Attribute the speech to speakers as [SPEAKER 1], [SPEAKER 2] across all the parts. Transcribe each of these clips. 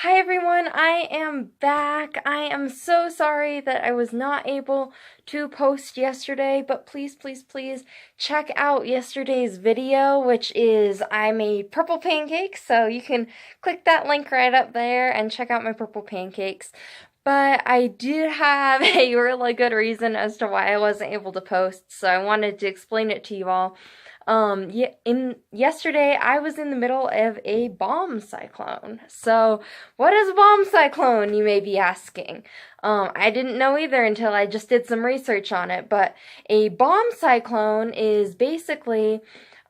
[SPEAKER 1] Hi everyone, I am back. I am so sorry that I was not able to post yesterday, but please, please, please check out yesterday's video, which is I made purple pancakes, so you can click that link right up there and check out my purple pancakes. But I did have a really good reason as to why I wasn't able to post, so I wanted to explain it to you all. Yesterday I was in the middle of a bomb cyclone. So, what is a bomb cyclone, you may be asking? I didn't know either until I just did some research on it, but a bomb cyclone is basically,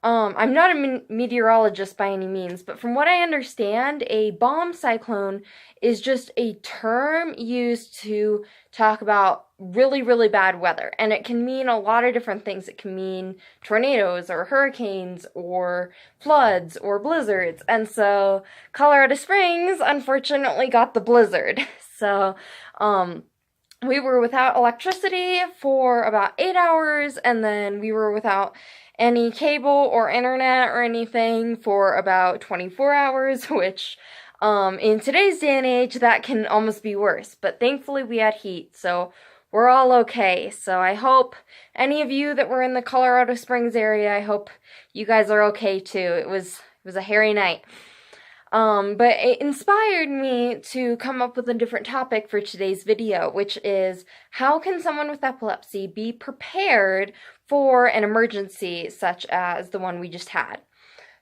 [SPEAKER 1] I'm not a meteorologist by any means, but from what I understand, a bomb cyclone is just a term used to talk about really, really bad weather. And it can mean a lot of different things. It can mean tornadoes or hurricanes or floods or blizzards. And so Colorado Springs unfortunately got the blizzard. So, we were without electricity for about 8 hours, and then we were without any cable or internet or anything for about 24 hours, which in today's day and age, that can almost be worse. But thankfully, we had heat, so we're all okay. So I hope any of you that were in the Colorado Springs area, I hope you guys are okay too. It was a hairy night. But it inspired me to come up with a different topic for today's video, which is how can someone with epilepsy be prepared for an emergency such as the one we just had?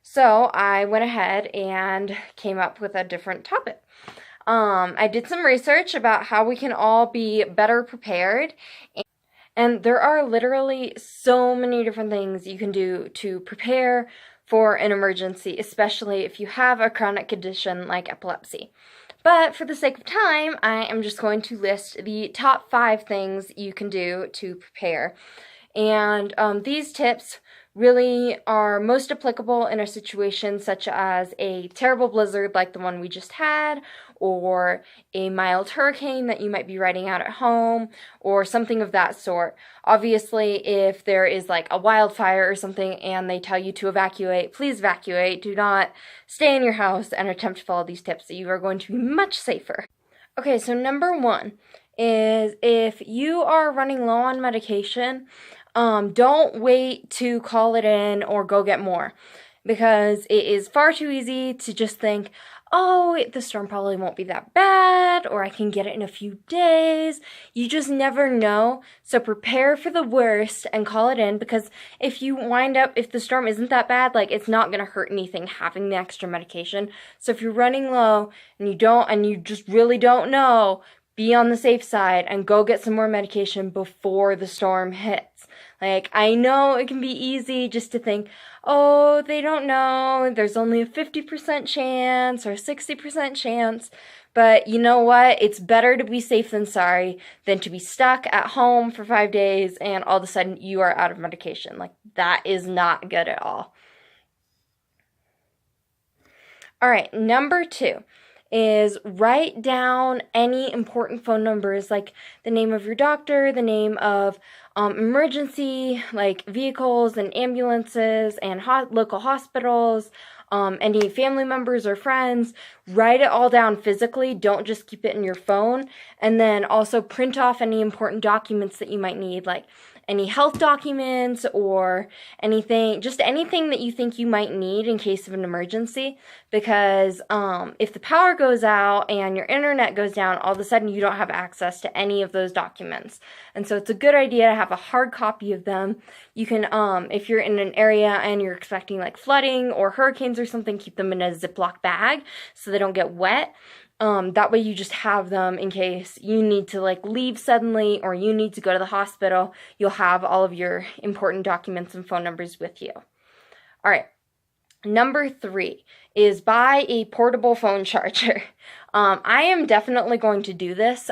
[SPEAKER 1] So I went ahead and came up with a different topic. I did some research about how we can all be better prepared, and there are literally so many different things you can do to prepare for an emergency, especially if you have a chronic condition like epilepsy. But for the sake of time, I am just going to list the top 5 things you can do to prepare. And these tips really are most applicable in a situation such as a terrible blizzard like the one we just had, or a mild hurricane that you might be riding out at home, or something of that sort. Obviously, if there is like a wildfire or something and they tell you to evacuate, please evacuate. Do not stay in your house and attempt to follow these tips. You are going to be much safer. Okay, so number 1 is if you are running low on medication, don't wait to call it in or go get more, because it is far too easy to just think, oh, the storm probably won't be that bad, or I can get it in a few days. You just never know. So prepare for the worst and call it in, because if the storm isn't that bad, like, it's not going to hurt anything having the extra medication. So if you're running low and you just really don't know, be on the safe side and go get some more medication before the storm hits. Like, I know it can be easy just to think, oh, they don't know, there's only a 50% chance or 60% chance, but you know what? It's better to be safe than sorry than to be stuck at home for 5 days and all of a sudden you are out of medication. Like, that is not good at all. All right, number 2 is write down any important phone numbers, like the name of your doctor, the name of emergency, like vehicles and ambulances and local hospitals, any family members or friends. Write it all down physically. Don't just keep it in your phone. And then also print off any important documents that you might need, like any health documents or anything that you think you might need in case of an emergency, because if the power goes out and your internet goes down, all of a sudden you don't have access to any of those documents. And so it's a good idea to have a hard copy of them. You can, if you're in an area and you're expecting like flooding or hurricanes or something, keep them in a Ziploc bag so they don't get wet. That way you just have them in case you need to like leave suddenly or you need to go to the hospital. You'll have all of your important documents and phone numbers with you. All right. Number 3 is buy a portable phone charger. I am definitely going to do this.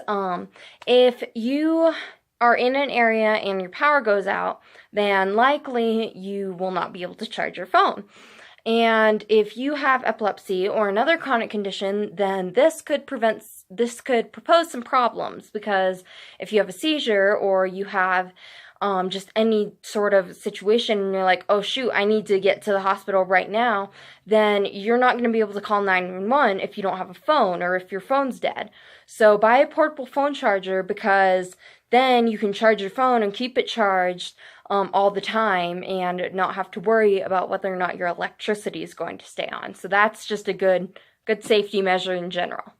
[SPEAKER 1] If you are in an area and your power goes out, then likely you will not be able to charge your phone. And if you have epilepsy or another chronic condition, then this could propose some problems, because if you have a seizure or you have just any sort of situation, and you're like, oh shoot, I need to get to the hospital right now, then you're not going to be able to call 911 if you don't have a phone or if your phone's dead. So buy a portable phone charger, because then you can charge your phone and keep it charged all the time and not have to worry about whether or not your electricity is going to stay on. So that's just a good safety measure in general.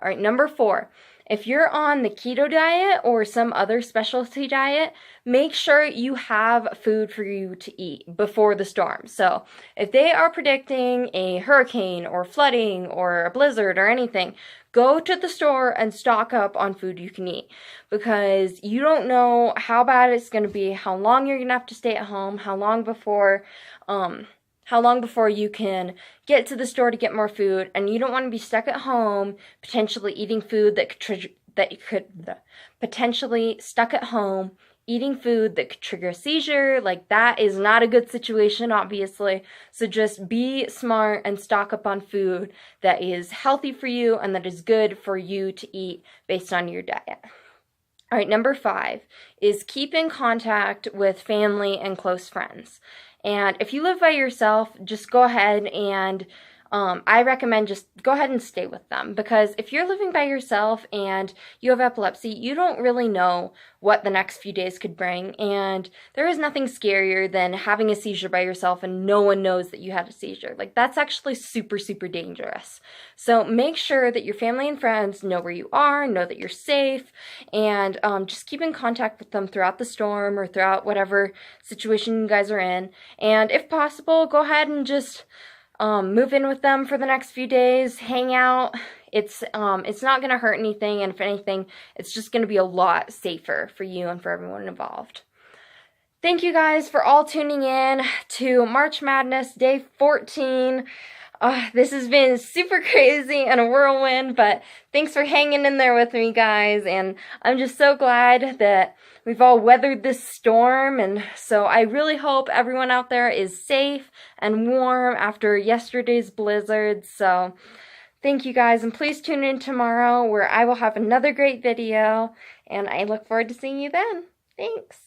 [SPEAKER 1] All right, number 4. If you're on the keto diet or some other specialty diet, make sure you have food for you to eat before the storm. So if they are predicting a hurricane or flooding or a blizzard or anything, go to the store and stock up on food you can eat, because you don't know how bad it's going to be, how long you're going to have to stay at home, how long before you can get to the store to get more food, and you don't want to be stuck at home potentially eating food that could trigger a seizure. Like, that is not a good situation, obviously. So just be smart and stock up on food that is healthy for you and that is good for you to eat based on your diet. All right, number 5 is keep in contact with family and close friends. And if you live by yourself, just go ahead and I recommend just go ahead and stay with them, because if you're living by yourself and you have epilepsy, you don't really know what the next few days could bring, and there is nothing scarier than having a seizure by yourself and no one knows that you had a seizure. Like, that's actually super, super dangerous. So make sure that your family and friends know where you are, know that you're safe, and just keep in contact with them throughout the storm or throughout whatever situation you guys are in. And if possible, go ahead and just move in with them for the next few days, hang out. It's not going to hurt anything, and if anything, it's just going to be a lot safer for you and for everyone involved. Thank you guys for all tuning in to March Madness Day 14. This has been super crazy and a whirlwind, but thanks for hanging in there with me, guys, and I'm just so glad that we've all weathered this storm, and so I really hope everyone out there is safe and warm after yesterday's blizzard. So thank you guys, and please tune in tomorrow where I will have another great video, and I look forward to seeing you then. Thanks.